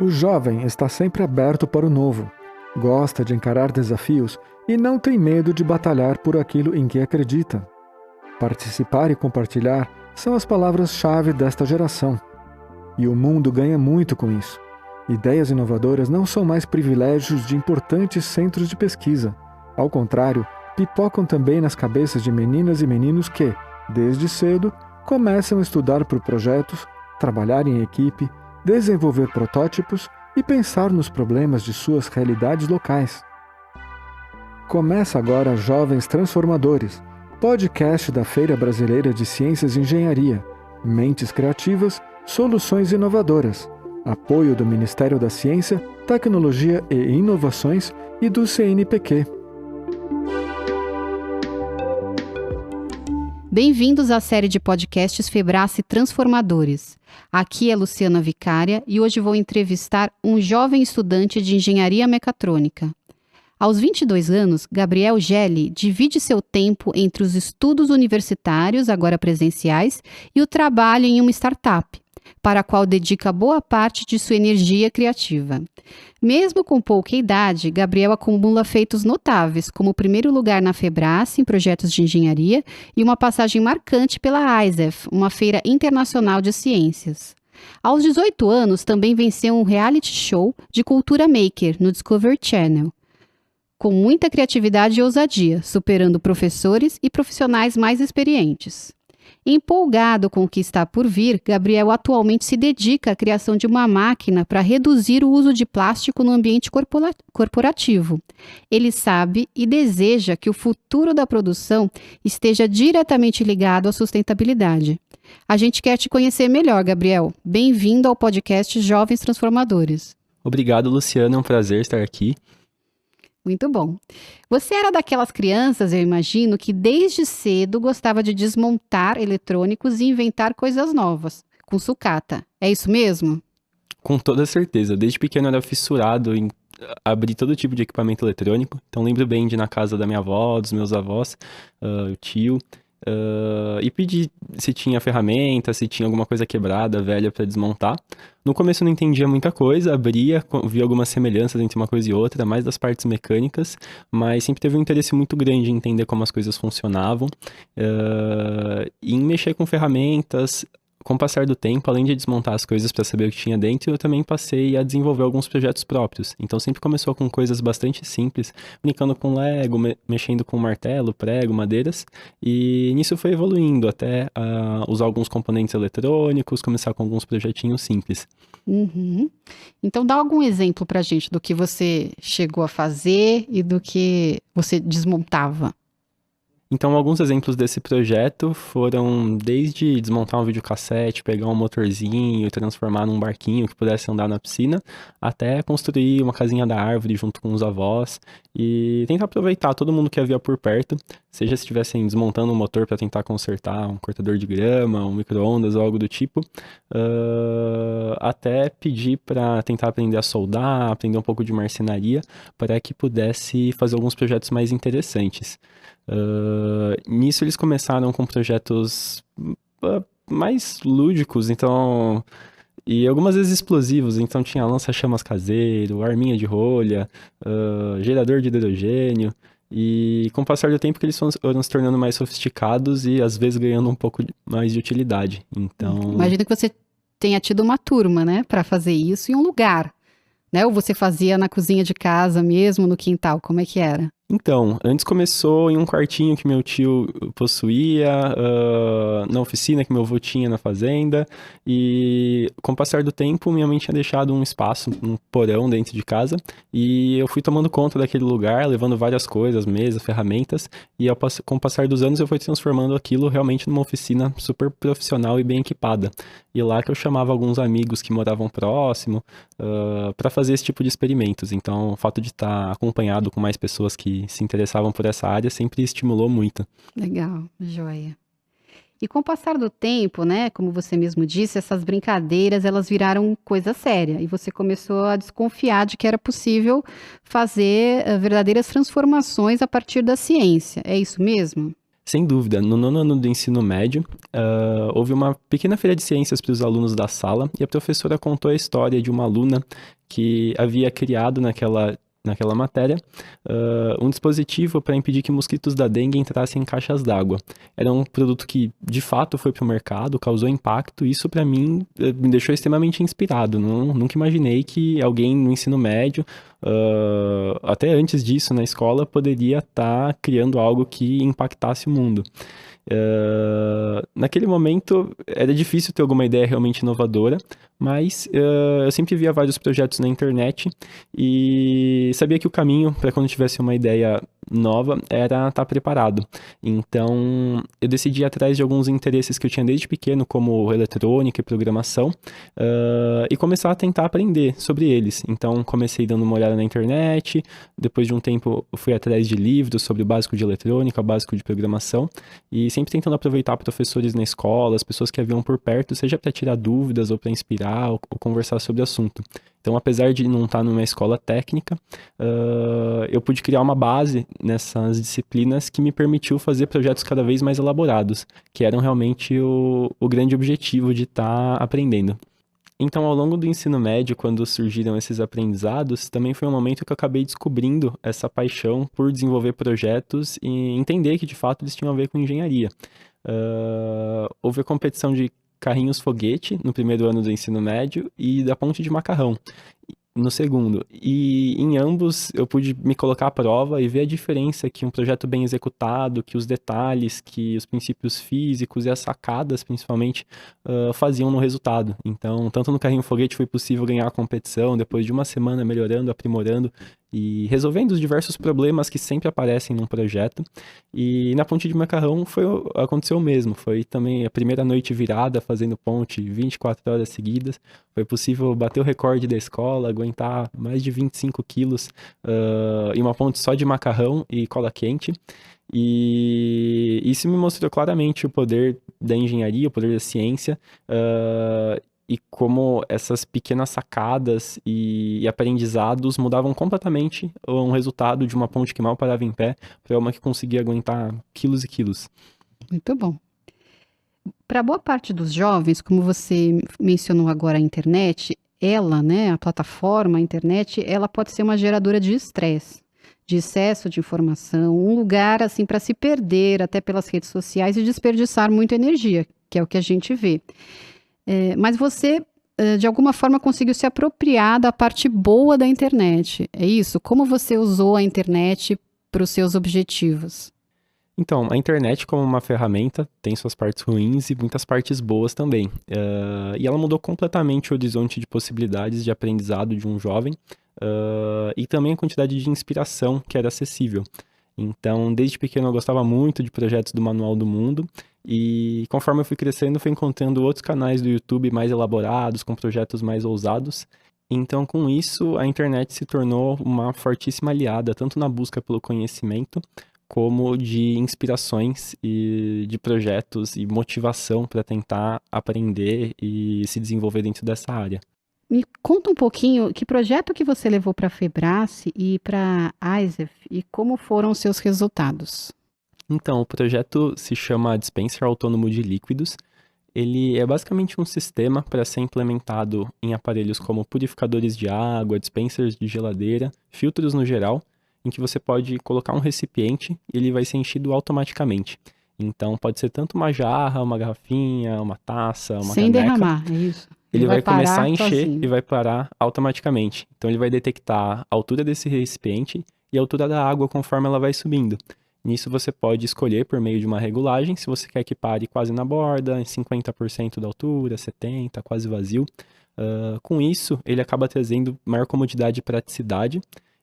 O jovem está sempre aberto para o novo, gosta de encarar desafios e não tem medo de batalhar por aquilo em que acredita. Participar e compartilhar são as palavras-chave desta geração. E o mundo ganha muito com isso. Ideias inovadoras não são mais privilégios de importantes centros de pesquisa. Ao contrário, pipocam também nas cabeças de meninas e meninos que, desde cedo, começam a estudar por projetos, trabalhar em equipe, desenvolver protótipos e pensar nos problemas de suas realidades locais. Começa agora Jovens Transformadores, podcast da Feira Brasileira de Ciências e Engenharia, mentes criativas, soluções inovadoras, apoio do Ministério da Ciência, Tecnologia e Inovações e do CNPq. Bem-vindos à série de podcasts Febrace Transformadores. Aqui é Luciana Vicária e hoje vou entrevistar um jovem estudante de engenharia mecatrônica. Aos 22 anos, Gabriel Gelli divide seu tempo entre os estudos universitários, agora presenciais, e o trabalho em uma startup, para a qual dedica boa parte de sua energia criativa. Mesmo com pouca idade, Gabriel acumula feitos notáveis, como o primeiro lugar na Febrace em projetos de engenharia e uma passagem marcante pela ISEF, uma feira internacional de ciências. Aos 18 anos, também venceu um reality show de cultura maker no Discovery Channel, com muita criatividade e ousadia, superando professores e profissionais mais experientes. Empolgado com o que está por vir, Gabriel atualmente se dedica à criação de uma máquina para reduzir o uso de plástico no ambiente corporativo. Ele sabe e deseja que o futuro da produção esteja diretamente ligado à sustentabilidade. A gente quer te conhecer melhor, Gabriel. Bem-vindo ao podcast Jovens Transformadores. Obrigado, Luciana. É um prazer estar aqui. Muito bom. Você era daquelas crianças, eu imagino, que desde cedo gostava de desmontar eletrônicos e inventar coisas novas, com sucata. É isso mesmo? Com toda certeza. Desde pequeno eu era fissurado em abrir todo tipo de equipamento eletrônico. Então lembro bem de ir na casa da minha avó, dos meus avós, o tio, e pedir se tinha ferramenta, se tinha alguma coisa quebrada, velha para desmontar. No começo eu não entendia muita coisa, abria, via algumas semelhanças entre uma coisa e outra, mais das partes mecânicas, mas sempre teve um interesse muito grande em entender como as coisas funcionavam, e em mexer com ferramentas. Com o passar do tempo, além de desmontar as coisas para saber o que tinha dentro, eu também passei a desenvolver alguns projetos próprios. Então sempre começou com coisas bastante simples, brincando com Lego, mexendo com martelo, prego, madeiras, e nisso foi evoluindo até usar alguns componentes eletrônicos, começar com alguns projetinhos simples. Uhum. Então dá algum exemplo pra gente do que você chegou a fazer e do que você desmontava. Então, alguns exemplos desse projeto foram desde desmontar um videocassete, pegar um motorzinho e transformar num barquinho que pudesse andar na piscina, até construir uma casinha da árvore junto com os avós e tentar aproveitar todo mundo que havia por perto, seja se estivessem desmontando um motor para tentar consertar um cortador de grama, um micro-ondas ou algo do tipo, até pedir para tentar aprender a soldar, aprender um pouco de marcenaria, para que pudesse fazer alguns projetos mais interessantes. Nisso eles começaram com projetos mais lúdicos, então, e algumas vezes explosivos. Então tinha lança-chamas caseiro, arminha de rolha, gerador de hidrogênio, e com o passar do tempo que eles foram se tornando mais sofisticados e às vezes ganhando um pouco mais de utilidade. Então, imagino que você tenha tido uma turma, né, para fazer isso em um lugar, né? Ou você fazia na cozinha de casa mesmo, no quintal, como é que era? Então, antes começou em um quartinho que meu tio possuía, na oficina que meu avô tinha na fazenda, e com o passar do tempo minha mãe tinha deixado um espaço, um porão dentro de casa, e eu fui tomando conta daquele lugar, levando várias coisas, mesas, ferramentas, e com o passar dos anos eu fui transformando aquilo realmente numa oficina super profissional e bem equipada. E lá que eu chamava alguns amigos que moravam próximo para fazer esse tipo de experimentos. Então, o fato de estar acompanhado com mais pessoas que se interessavam por essa área sempre estimulou muito. Legal, joia. E com o passar do tempo, né, como você mesmo disse, essas brincadeiras, elas viraram coisa séria. E você começou a desconfiar de que era possível fazer verdadeiras transformações a partir da ciência. É isso mesmo? Sem dúvida, no nono ano do ensino médio, houve uma pequena feira de ciências para os alunos da sala e a professora contou a história de uma aluna que havia criado naquela matéria um dispositivo para impedir que mosquitos da dengue entrassem em caixas d'água. Era um produto que, de fato, foi para o mercado, causou impacto e isso, para mim, me deixou extremamente inspirado. Nunca imaginei que alguém no ensino médio, até antes disso, na escola, poderia estar criando algo que impactasse o mundo. Naquele momento era difícil ter alguma ideia realmente inovadora, mas eu sempre via vários projetos na internet e sabia que o caminho para quando tivesse uma ideia nova era estar preparado. Então eu decidi ir atrás de alguns interesses que eu tinha desde pequeno, como eletrônica e programação, e começar a tentar aprender sobre eles. Então comecei dando uma olhada na internet, depois de um tempo fui atrás de livros sobre o básico de eletrônica, o básico de programação, e sempre tentando aproveitar professores na escola, as pessoas que haviam por perto, seja para tirar dúvidas ou para inspirar ou conversar sobre o assunto. Então, apesar de não estar numa escola técnica, eu pude criar uma base nessas disciplinas que me permitiu fazer projetos cada vez mais elaborados, que eram realmente o grande objetivo de estar aprendendo. Então, ao longo do ensino médio, quando surgiram esses aprendizados, também foi um momento que eu acabei descobrindo essa paixão por desenvolver projetos e entender que, de fato, eles tinham a ver com engenharia. Houve a competição de carrinhos foguete no primeiro ano do ensino médio e da ponte de macarrão no segundo. E em ambos eu pude me colocar à prova e ver a diferença que um projeto bem executado, que os detalhes, que os princípios físicos e as sacadas, principalmente, faziam no resultado. Então, tanto no carrinho foguete foi possível ganhar a competição depois de uma semana melhorando, aprimorando e resolvendo os diversos problemas que sempre aparecem num projeto. E na ponte de macarrão aconteceu o mesmo. Foi também a primeira noite virada fazendo ponte 24 horas seguidas. Foi possível bater o recorde da escola, aguentar mais de 25 quilos em uma ponte só de macarrão e cola quente. E isso me mostrou claramente o poder da engenharia, o poder da ciência, e como essas pequenas sacadas e aprendizados mudavam completamente um resultado de uma ponte que mal parava em pé para uma que conseguia aguentar quilos e quilos. Muito bom. Para boa parte dos jovens, como você mencionou agora a internet, ela, né, a plataforma, a internet, ela pode ser uma geradora de estresse, de excesso de informação, um lugar assim para se perder até pelas redes sociais e desperdiçar muita energia, que é o que a gente vê. Mas você, de alguma forma, conseguiu se apropriar da parte boa da internet. É isso? Como você usou a internet para os seus objetivos? Então, a internet como uma ferramenta tem suas partes ruins e muitas partes boas também. E ela mudou completamente o horizonte de possibilidades de aprendizado de um jovem e também a quantidade de inspiração que era acessível. Então, desde pequeno eu gostava muito de projetos do Manual do Mundo e conforme eu fui crescendo, fui encontrando outros canais do YouTube mais elaborados, com projetos mais ousados. Então, com isso, a internet se tornou uma fortíssima aliada, tanto na busca pelo conhecimento, como de inspirações e de projetos e motivação para tentar aprender e se desenvolver dentro dessa área. Me conta um pouquinho que projeto que você levou para a Febrace e para a ISEF e como foram os seus resultados? Então, o projeto se chama Dispenser Autônomo de Líquidos. Ele é basicamente um sistema para ser implementado em aparelhos como purificadores de água, dispensers de geladeira, filtros no geral, em que você pode colocar um recipiente e ele vai ser enchido automaticamente. Então, pode ser tanto uma jarra, uma garrafinha, uma taça, uma Sem caneca. derramar, é isso? Ele vai começar a encher sozinho. e vai parar automaticamente. Então, ele vai detectar a altura desse recipiente e a altura da água conforme ela vai subindo. Nisso, você pode escolher por meio de uma regulagem se você quer que pare quase na borda, em 50% da altura, 70%, quase vazio. Com isso, ele acaba trazendo maior comodidade e praticidade,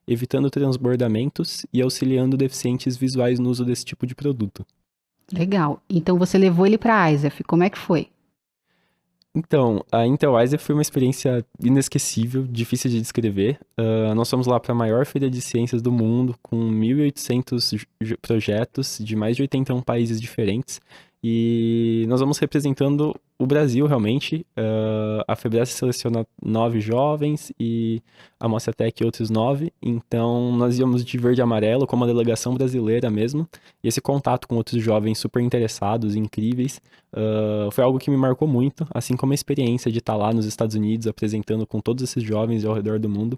evitando transbordamentos e auxiliando deficientes visuais no uso desse tipo de produto. Legal. Então você levou ele para a ISEF. Como é que foi? Então, a Intel ISEF foi uma experiência inesquecível, difícil de descrever. Nós fomos lá para a maior feira de ciências do mundo, com 1.800 projetos de mais de 81 países diferentes. E nós vamos representando o Brasil, realmente. A FEBRASE seleciona 9 jovens e a Mostratec outros 9. Então, nós íamos de verde e amarelo, como a delegação brasileira mesmo. E esse contato com outros jovens super interessados, incríveis, foi algo que me marcou muito, assim como a experiência de estar lá nos Estados Unidos, apresentando com todos esses jovens ao redor do mundo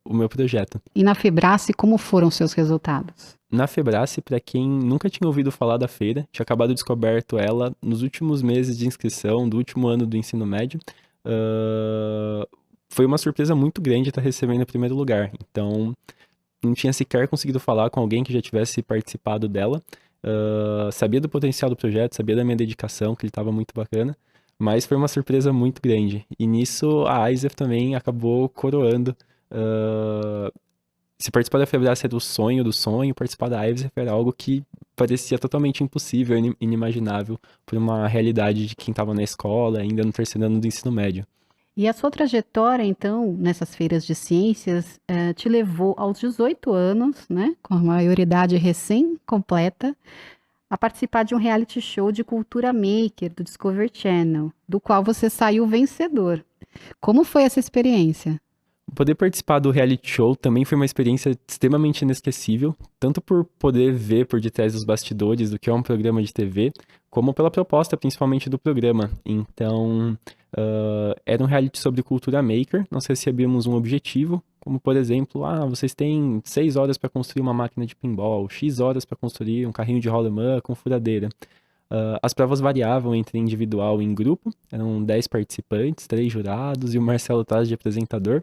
o meu projeto. E na FEBRASE, como foram seus resultados? Na FEBRASE, para quem nunca tinha ouvido falar da feira, tinha acabado descoberto ela nos últimos meses de inscrição do último ano do ensino médio. Foi uma surpresa muito grande estar recebendo o primeiro lugar. Então, não tinha sequer conseguido falar com alguém que já tivesse participado dela. Sabia do potencial do projeto, sabia da minha dedicação, que ele estava muito bacana. Mas foi uma surpresa muito grande. E nisso, a ISEF também acabou coroando. Se participar da FEBRASE era o sonho do sonho, participar da ISEF era algo que parecia totalmente impossível, inimaginável, por uma realidade de quem estava na escola, ainda no terceiro ano do ensino médio. E a sua trajetória, então, nessas feiras de ciências, te levou aos 18 anos, né, com a maioridade recém-completa, a participar de um reality show de cultura maker do Discovery Channel, do qual você saiu vencedor. Como foi essa experiência? Poder participar do reality show também foi uma experiência extremamente inesquecível, tanto por poder ver por detrás dos bastidores do que é um programa de TV, como pela proposta principalmente do programa. Então, era um reality sobre cultura maker, nós recebíamos um objetivo, como por exemplo, vocês têm 6 horas para construir uma máquina de pinball, X horas para construir um carrinho de rolemã com furadeira. As provas variavam entre individual e em grupo, eram 10 participantes, 3 jurados e o Marcelo Taz de apresentador.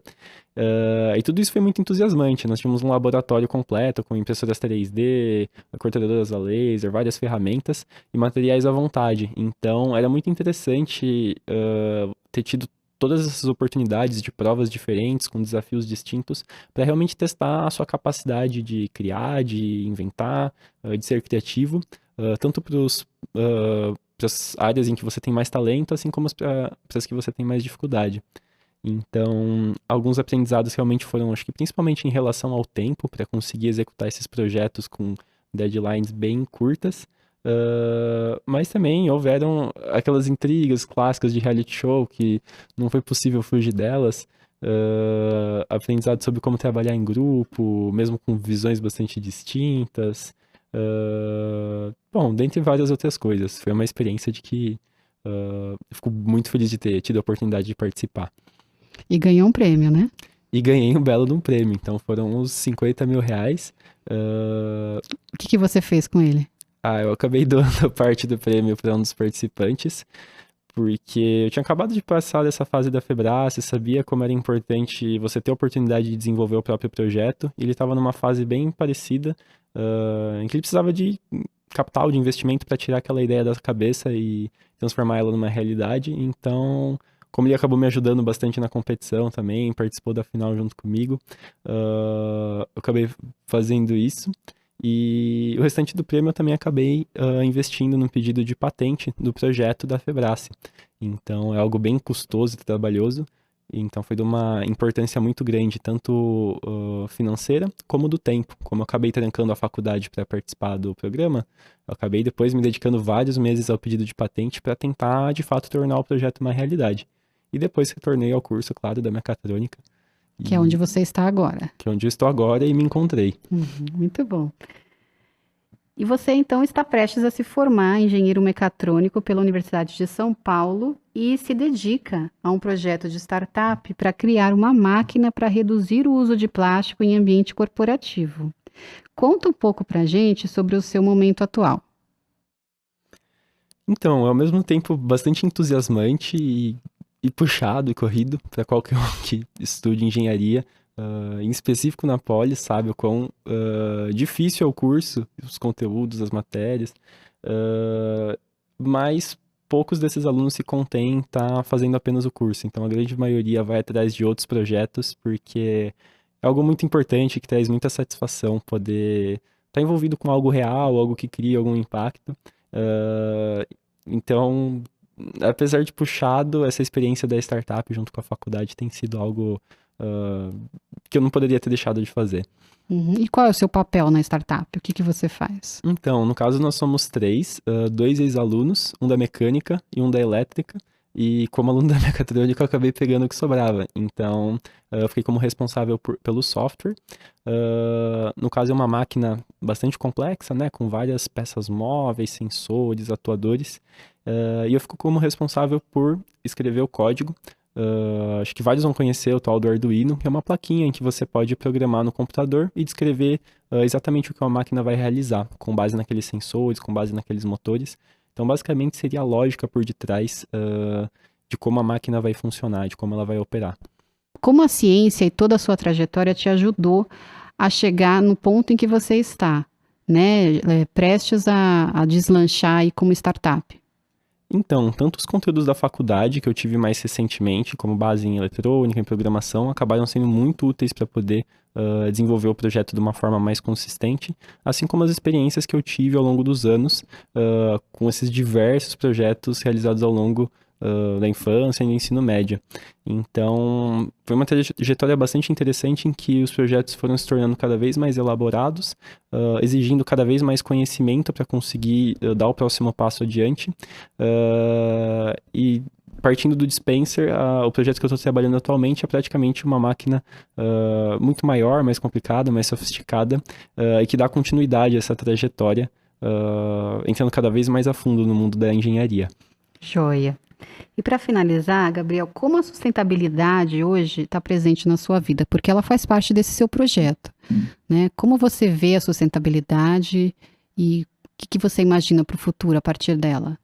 E tudo isso foi muito entusiasmante. Nós tínhamos um laboratório completo com impressoras 3D, cortadoras a laser, várias ferramentas e materiais à vontade. Então era muito interessante ter tido todas essas oportunidades de provas diferentes, com desafios distintos, para realmente testar a sua capacidade de criar, de inventar, de ser criativo, tanto para as áreas em que você tem mais talento, assim como para as que você tem mais dificuldade. Então, alguns aprendizados realmente foram, acho que principalmente em relação ao tempo, para conseguir executar esses projetos com deadlines bem curtas, mas também houveram aquelas intrigas clássicas de reality show que não foi possível fugir delas. Aprendizado sobre como trabalhar em grupo, mesmo com visões bastante distintas. Bom, dentre várias outras coisas. Foi uma experiência de que eu fico muito feliz de ter tido a oportunidade de participar. E ganhou um prêmio, né? E ganhei um belo de um prêmio. Então foram uns 50 mil reais. O que você fez com ele? Eu acabei doando parte do prêmio para um dos participantes, porque eu tinha acabado de passar dessa fase da FEBRASE, sabia como era importante você ter a oportunidade de desenvolver o próprio projeto, e ele estava numa fase bem parecida, em que ele precisava de capital, de investimento para tirar aquela ideia da cabeça e transformar ela numa realidade. Então, como ele acabou me ajudando bastante na competição também, participou da final junto comigo, eu acabei fazendo isso. E o restante do prêmio eu também acabei investindo no pedido de patente do projeto da FEBRASE. Então é algo bem custoso e trabalhoso, então foi de uma importância muito grande, tanto financeira como do tempo. Como eu acabei trancando a faculdade para participar do programa, eu acabei depois me dedicando vários meses ao pedido de patente para tentar de fato tornar o projeto uma realidade. E depois retornei ao curso, claro, da mecatrônica. Que é onde você está agora. Que é onde eu estou agora e me encontrei. Muito bom. E você, então, está prestes a se formar engenheiro mecatrônico pela Universidade de São Paulo e se dedica a um projeto de startup para criar uma máquina para reduzir o uso de plástico em ambiente corporativo. Conta um pouco para a gente sobre o seu momento atual. Então, é ao mesmo tempo bastante entusiasmante e puxado e corrido para qualquer um que estude engenharia, em específico na Poli, sabe o quão difícil é o curso, os conteúdos, as matérias, mas poucos desses alunos se contêm estar fazendo apenas o curso, então a grande maioria vai atrás de outros projetos, porque é algo muito importante que traz muita satisfação poder estar envolvido com algo real, algo que cria algum impacto. Então, apesar de puxado, essa experiência da startup junto com a faculdade tem sido algo que eu não poderia ter deixado de fazer. E qual é o seu papel na startup? O que você faz? Então, no caso, nós somos 3, 2 ex-alunos, um da mecânica e um da elétrica. E como aluno da mecatrônica, eu acabei pegando o que sobrava. Então, eu fiquei como responsável pelo software. No caso, é uma máquina bastante complexa, né? Com várias peças móveis, sensores, atuadores. E eu fico como responsável por escrever o código. Acho que vários vão conhecer o tal do Arduino, que é uma plaquinha em que você pode programar no computador e descrever exatamente o que a máquina vai realizar, com base naqueles sensores, com base naqueles motores. Então, basicamente, seria a lógica por detrás de como a máquina vai funcionar, de como ela vai operar. Como a ciência e toda a sua trajetória te ajudou a chegar no ponto em que você está, né? Prestes a deslanchar aí como startup? Então, tanto os conteúdos da faculdade, que eu tive mais recentemente, como base em eletrônica, em programação, acabaram sendo muito úteis para poder desenvolver o projeto de uma forma mais consistente, assim como as experiências que eu tive ao longo dos anos com esses diversos projetos realizados ao longo da infância e do ensino médio. Então, foi uma trajetória bastante interessante em que os projetos foram se tornando cada vez mais elaborados, exigindo cada vez mais conhecimento para conseguir dar o próximo passo adiante. E partindo do dispenser, o projeto que eu estou trabalhando atualmente é praticamente uma máquina muito maior, mais complicada, mais sofisticada, e que dá continuidade a essa trajetória, entrando cada vez mais a fundo no mundo da engenharia. Joia. E para finalizar, Gabriel, como a sustentabilidade hoje está presente na sua vida? Porque ela faz parte desse seu projeto, né? Como você vê a sustentabilidade e o que você imagina para o futuro a partir dela?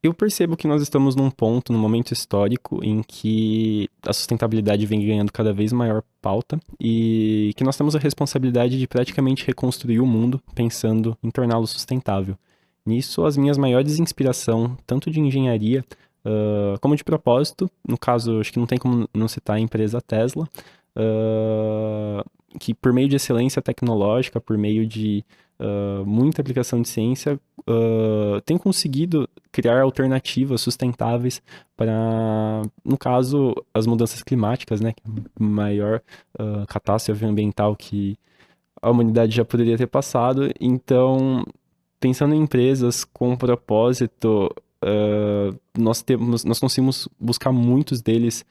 Eu percebo que nós estamos num momento histórico em que a sustentabilidade vem ganhando cada vez maior pauta e que nós temos a responsabilidade de praticamente reconstruir o mundo pensando em torná-lo sustentável. Nisso, as minhas maiores inspirações, tanto de engenharia como de propósito, no caso, acho que não tem como não citar a empresa Tesla, que por meio de excelência tecnológica, por meio de muita aplicação de ciência, tem conseguido criar alternativas sustentáveis para, no caso, as mudanças climáticas, né? A maior catástrofe ambiental que a humanidade já poderia ter passado. Então, pensando em empresas com propósito, nós conseguimos buscar muitos deles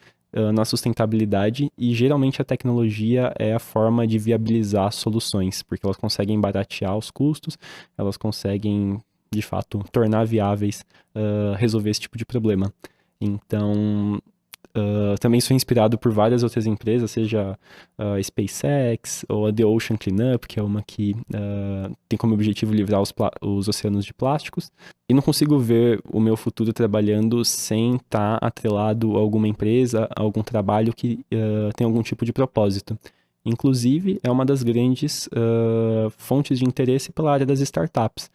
na sustentabilidade e geralmente a tecnologia é a forma de viabilizar soluções, porque elas conseguem baratear os custos, elas conseguem, de fato, tornar viáveis resolver esse tipo de problema. Então, também sou inspirado por várias outras empresas, seja a SpaceX ou a The Ocean Cleanup, que é uma que tem como objetivo livrar os oceanos de plásticos. E não consigo ver o meu futuro trabalhando sem estar atrelado a alguma empresa, a algum trabalho que tem algum tipo de propósito. Inclusive, é uma das grandes fontes de interesse pela área das startups,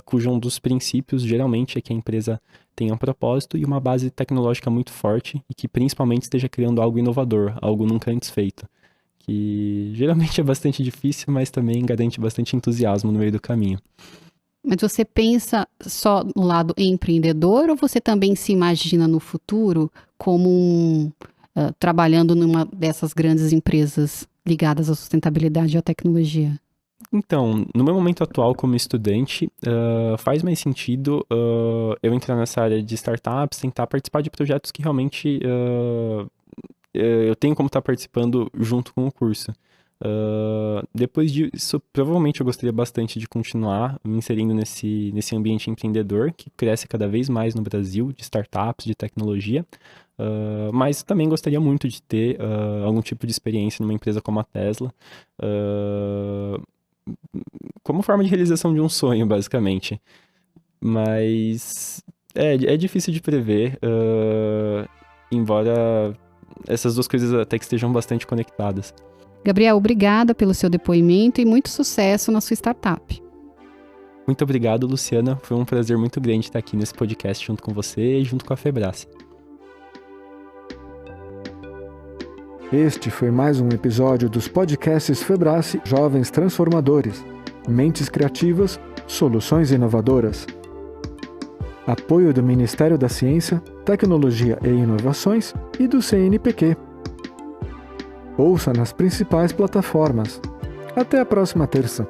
cujo um dos princípios geralmente é que a empresa tenha um propósito e uma base tecnológica muito forte e que principalmente esteja criando algo inovador, algo nunca antes feito. Que geralmente é bastante difícil, mas também garante bastante entusiasmo no meio do caminho. Mas você pensa só no lado empreendedor ou você também se imagina no futuro como trabalhando numa dessas grandes empresas ligadas à sustentabilidade e à tecnologia? Então, no meu momento atual como estudante, faz mais sentido eu entrar nessa área de startups, tentar participar de projetos que realmente eu tenho como estar participando junto com o curso. Depois disso, provavelmente eu gostaria bastante de continuar me inserindo nesse ambiente empreendedor, que cresce cada vez mais no Brasil, de startups, de tecnologia. Mas também gostaria muito de ter algum tipo de experiência numa empresa como a Tesla, como forma de realização de um sonho, basicamente. Mas é difícil de prever, embora essas duas coisas até que estejam bastante conectadas. Gabriel, obrigada pelo seu depoimento e muito sucesso na sua startup. Muito obrigado, Luciana. Foi um prazer muito grande estar aqui nesse podcast junto com você e junto com a Febrace. Este foi mais um episódio dos podcasts Febrace Jovens Transformadores. Mentes criativas, soluções inovadoras. Apoio do Ministério da Ciência, Tecnologia e Inovações e do CNPq. Ouça nas principais plataformas. Até a próxima terça.